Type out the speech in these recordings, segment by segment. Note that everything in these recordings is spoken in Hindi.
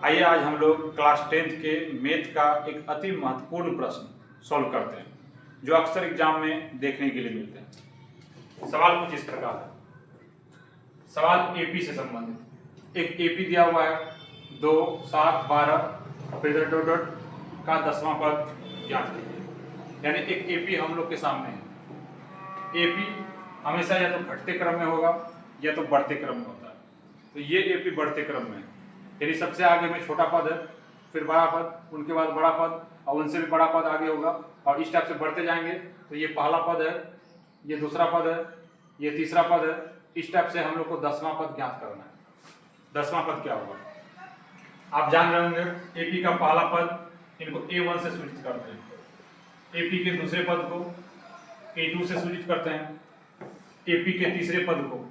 आइए आज हम लोग क्लास 10th के मैथ का एक अति महत्वपूर्ण प्रश्न सॉल्व करते हैं जो अक्सर एग्जाम में देखने के लिए मिलते हैं। सवाल कुछ इस प्रकार है। सवाल एपी से संबंधित। एक एपी दिया हुआ है 2, 7, 12 फिर डॉट डॉट का 10वां पद ज्ञात कीजिए। यानी एक एपी हम लोग के सामने है। एपी हमेशा या तो घटते क्रम में होगा या तो बढ़ते क्रम में होता है। तो ये एपी बढ़ते क्रम में है, यानी सबसे आगे में छोटा पद है, फिर बड़ा पद, उनके बाद बड़ा पद और उनसे भी बड़ा पद आगे होगा और इस टाइप से बढ़ते जाएंगे। तो ये पहला पद है, ये दूसरा पद है, ये तीसरा पद है। इस टाइप से हम लोग को 10वां पद ज्ञात करना है। 10वां पद क्या होगा आप जान रहे होंगे। एपी का पहला पद इनको A1 से सूचित करते हैं, एपी के दूसरे पद को A2 से सूचित करते हैं, एपी के तीसरे पद को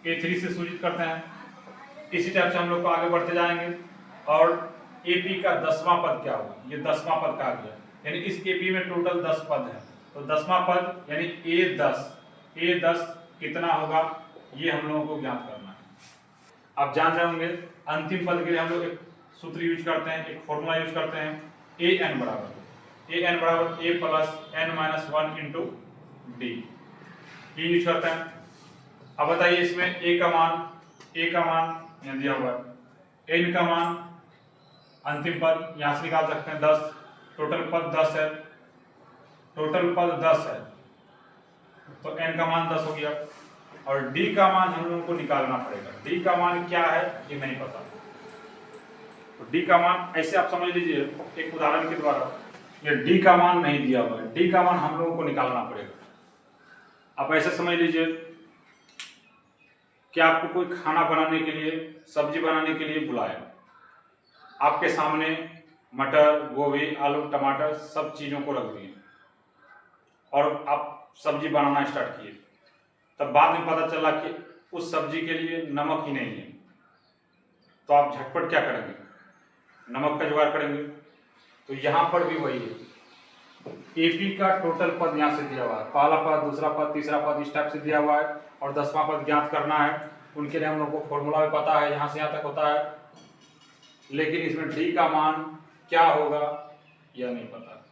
A3 से सूचित करते हैं। इसी टाइप से हम लोग को आगे बढ़ते जाएंगे और एपी का 10वां पद क्या होगा, ये 10वां पद कहा गया। यानी इस एपी में टोटल 10 पद है, तो 10वां पद यानी A10 कितना होगा ये हम लोगों को ज्ञात करना है। आप जान रहे होंगे अंतिम पद के लिए हम लोग एक सूत्र यूज करते हैं, एक फॉर्मूला यूज करते हैं, an बराबर a plus n minus 1 into D, ये यूज करते हैं। अब बताइए इसमें a का मान यहाँ दिया हुआ है, n का मान अंतिम पद यहाँ से निकाल सकते हैं 10, टोटल पद 10 है, तो n का मान 10 हो गया। और d का मान हम लोगों को निकालना पड़ेगा। d का मान क्या है ये नहीं पता, तो d का मान ऐसे आप समझ लीजिए एक उदाहरण के द्वारा, ये d का मान नहीं दिया हुआ है, d का मान हम लोगों को निकालना पड़ेगा। आप ऐसे समझ लीजिए कि आपको कोई खाना बनाने के लिए, सब्जी बनाने के लिए बुलाया, आपके सामने मटर, गोभी, आलू, टमाटर सब चीज़ों को रख दिए और आप सब्जी बनाना स्टार्ट किए। तब बाद में पता चला कि उस सब्जी के लिए नमक ही नहीं है, तो आप झटपट क्या करेंगे, नमक का जुगाड़ करेंगे। तो यहाँ पर भी वही है, एपी का टोटल पद यहाँ से दिया हुआ है, पहला पद, दूसरा पद, तीसरा पद इस टाइप से दिया हुआ है और 10वां पद ज्ञात करना है। उनके लिए हम लोग को फॉर्मूला भी पता है, यहाँ से यहाँ तक होता है, लेकिन इसमें डी का मान क्या होगा यह नहीं पता।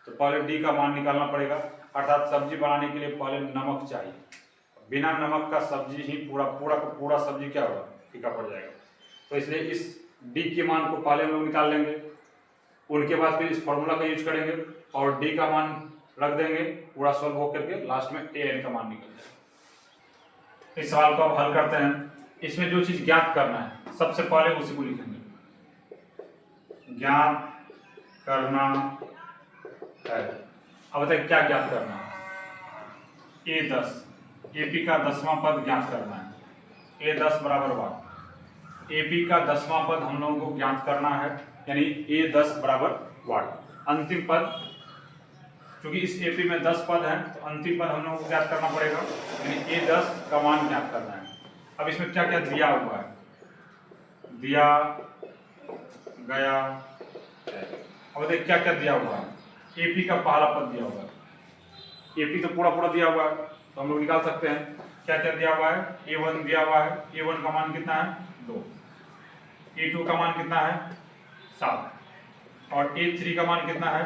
तो पहले डी का मान निकालना पड़ेगा, अर्थात सब्जी बनाने के लिए पहले नमक चाहिए। बिना नमक का सब्जी ही पूरा सब्जी क्या होगा, फीका पड़ जाएगा। तो इसलिए इस डी के मान को पहले हम लोग निकाल लेंगे, उनके बाद फिर इस फॉर्मूला का यूज करेंगे और डी का मान रख देंगे, पूरा सॉल्व हो करके लास्ट में an का मान निकल जाएगा। इस सवाल को अब हल करते हैं। इसमें जो चीज ज्ञात करना है सबसे पहले उसी को लिखेंगे, ज्ञात करना है। अब बताइए क्या ज्ञात करना है, A10, एपी का 10वां पद ज्ञात करना है। A10 बराबर 1, एपी का 10वां पद हम लोगों को ज्ञात करना है, यानी A10 बराबर 1 अंतिम पद। क्योंकि इस एपी में 10 पद हैं तो अंतिम पद हम लोगों को ज्ञात करना पड़ेगा, यानी A10 का मान ज्ञात करना है। अब इसमें क्या क्या दिया हुआ है, दिया गया है। अब देखिए क्या क्या दिया हुआ है। एपी का पहला पद दिया हुआ है, एपी तो पूरा दिया हुआ है, तो हम लोग निकाल सकते हैं क्या क्या दिया हुआ है। A1 दिया हुआ है, A1 का मान कितना है 2, A2 का मान कितना है 7 और A3 का मान कितना है,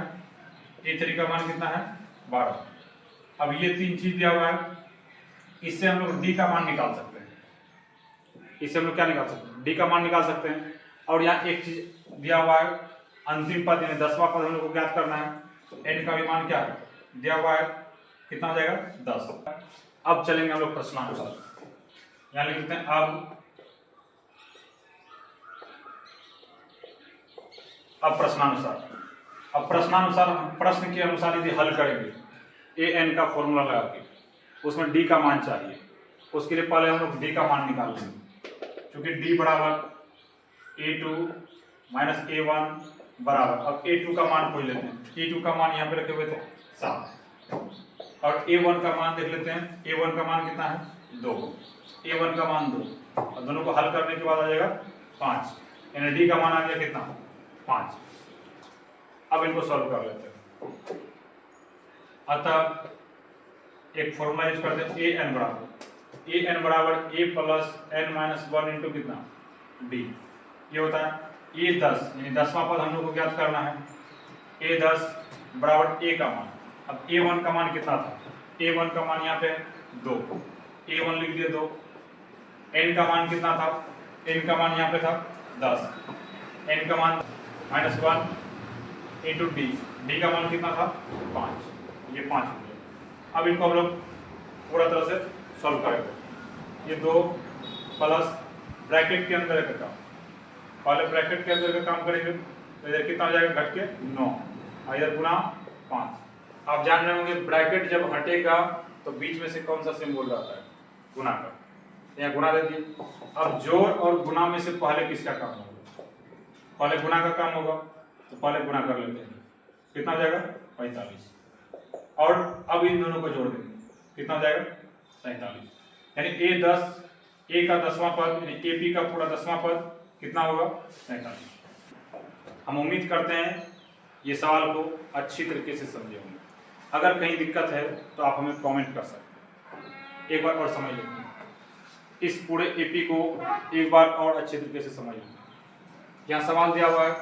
A3 का मान कितना है 12। अब ये 3 चीज दिया हुआ है, इससे हम लोग D का मान निकाल सकते हैं। इससे हम लोग क्या निकाल सकते हैं, D का मान निकाल सकते हैं। और यहाँ एक चीज दिया हुआ है, अंतिम पद यानी 10वां पद हम लोग को ज्ञात करना है, तो n का भी मान क्या है दिया हुआ है, कितना हो जाएगा 10। अब चलेंगे हम लोग प्रश्नानुसार, यहाँ लिख देते हैं अब प्रश्नानुसार। अब प्रश्नानुसार हम प्रश्न के अनुसार यदि हल करेंगे an का फॉर्मूला लगा के, उसमें d का मान चाहिए, उसके लिए पहले हम लोग d का मान निकाल लेंगे। क्योंकि d बराबर A2 माइनस A1 बराबर, अब A2 का मान खोज लेते हैं। A2 का मान यहाँ पे रखे हुए थे 7 और A1 का मान देख लेते हैं। A1 का मान कितना है 2, A1 का मान 2 और दोनों को हल करने के बाद आ जाएगा 5, यानी D का मान आ गया कितना 5। अब इनको सॉल्व कर लेते हैं। अतः एक फॉर्मूला यूज करते हैं, an बराबर ए एन बराबर A plus N minus one into कितना डी, ये होता है ए 10 यानी 10वां पद हम लोग को ज्ञात करना है। ए 10 बराबर ए का मान, अब ए 1 का मान कितना था, ए 1 का मान यहाँ पे 2, ए 1 लिख दिए 2, एन का मान कितना था, एन का मान यहाँ पे था 10, एन का मान माइनस 1 इंटू डी, डी का मान कितना था 5, ये 5 हो गया। अब इनको हम लोग पूरा तरह से सॉल्व करेंगे। ये 2 प्लस ब्रैकेट के अंदर का काम, पहले ब्रैकेट के अंदर का काम करेंगे तो इधर कितना हो जाएगा घट के 9 और इधर गुना 5। आप जान रहे होंगे ब्रैकेट जब हटेगा तो बीच में से कौन सा सिंबल रहता है, गुना का, यहाँ गुना दे दिए। अब जोड़ और गुना में से पहले किसका काम होगा, पहले गुना का काम होगा तो पहले गुना कर लेते हैं, कितना हो जाएगा 45, और अब इन दोनों को जोड़ देंगे, कितना हो जाएगा 47, यानी ए 10 ए का 10वां पद यानी ए पी का पूरा 10वां पद कितना होगा 47। हम उम्मीद करते हैं ये सवाल को अच्छी तरीके से समझे होंगे। अगर कहीं दिक्कत है तो आप हमें कमेंट कर सकते हैं। एक बार और समझ लेते हैं, इस पूरे एपी को एक बार और अच्छे तरीके से समझ लेते। यहाँ सवाल दिया हुआ है,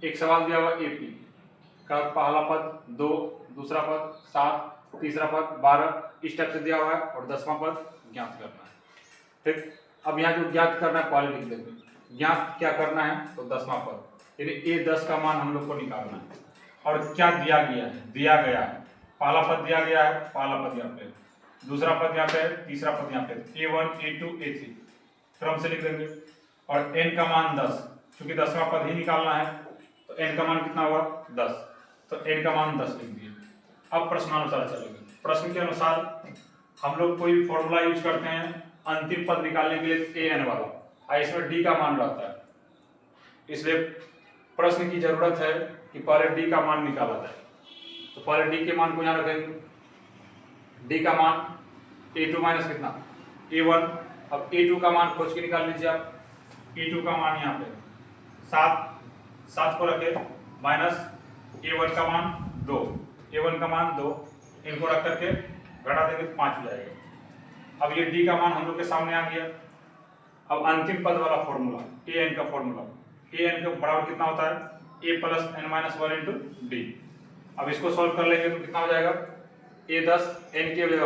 एक सवाल दिया हुआ एपी का पहला पद 2, दूसरा पद 7, तीसरा पद 12 इस टाइप से दिया हुआ है और 10वां पद ज्ञात करना है। ठीक, अब यहाँ जो ज्ञात करना है पहले लिख देंगे, ज्ञात क्या करना है तो 10वां पद यानी ए 10 का मान हम लोग को निकालना है। और क्या दिया गया है, दिया गया है पहला पद दिया गया है, पहला पद यहाँ पे, दूसरा पद यहाँ पे, तीसरा पद यहाँ पे, A1 A2 A3 क्रम से लिख देंगे। और n का मान 10, क्योंकि 10वां पद ही निकालना है तो n का मान कितना हुआ 10, तो n का मान 10 लिख दिए। अब प्रश्नानुसार चलेंगे। प्रश्न के अनुसार हम लोग कोई फॉर्मूला यूज करते हैं अंतिम पद निकालने के लिए an वाला, और इसमें d का मान रहता है, इसलिए प्रश्न की जरूरत है कि पहले d का मान निकाला जाए। तो पहले d के मान को यहाँ रखेंगे, d का मान a2 माइनस कितना a1। अब a2 का मान खोज के निकाल लीजिए आप, a2 का मान यहाँ पे 7 को रखे माइनस a1 का मान 2, a1 का मान 2, इनको रख करके घटा देंगे तो 5 हो जाएगा। अब ये d का मान हम लोग के सामने आ गया। अब अंतिम पद वाला फॉर्मूला an का फॉर्मूला, an का बराबर कितना होता है a plus n minus 1 into D. अब इसको सॉल्व कर लेंगे तो कितना हो जाएगा a 10 n के जगह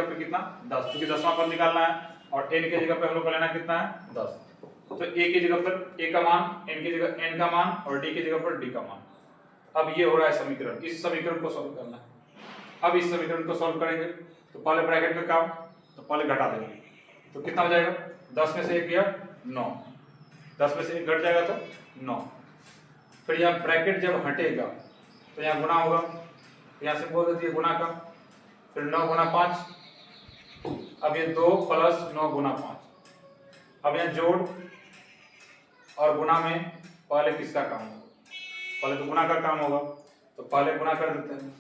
पे कितना 10, क्योंकि 10वां पद निकालना है और n के जगह पे हम लोग को लेना कितना है 10, तो a की जगह पर a का मान, n की जगह n का मान और d की जगह पर d का मान। अब ये हो रहा है समीकरण, इस समीकरण को सॉल्व करना है। अब इस समीकरण को सॉल्व करेंगे तो पहले ब्रैकेट का काम, तो पहले घटा देंगे तो कितना हो जाएगा 10 में से 1 गया 9, 10 में से 1 घट जाएगा तो 9। फिर यहाँ ब्रैकेट जब हटेगा तो यहाँ गुना होगा, यहाँ से बोल देती है गुना का, फिर 9 गुना 5, अब ये 2 प्लस 9 गुना 5। अब यहाँ जोड़ और गुना में पहले किसका काम होगा, पहले तो गुना का काम होगा, तो पहले गुना कर देते हैं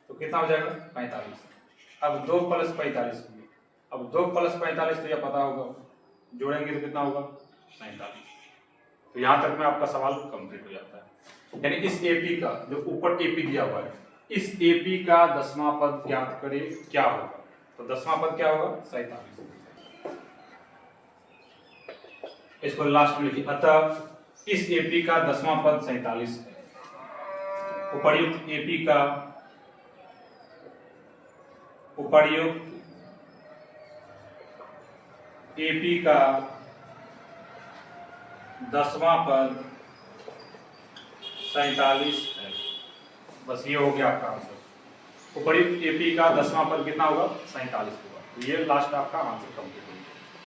तो कितना हो जाएगा 45। अब 2 प्लस 45 होंगे, अब 2 प्लस 45 तो यह पता होगा, जोड़ेंगे तो कितना होगा 45। तो यहाँ तक में आपका सवाल कंप्लीट हो जाता है। यानी इस एपी का जो ऊपर एपी दिया हुआ है, इस एपी का 10वां पद ज्ञात करें क्या होगा, तो 10वां पद क्या होगा 47। इसको लास्ट में लिखिए, अतः इस एपी का 10वां पद 47 है। उपर्युक्त एपी का एपी का 10वां पद 47 है। बस ये हो गया आपका आंसर। उपर्युक्त एपी का 10वां पद कितना होगा 47 होगा। ये लास्ट आपका आंसर कंप्लीट होगा।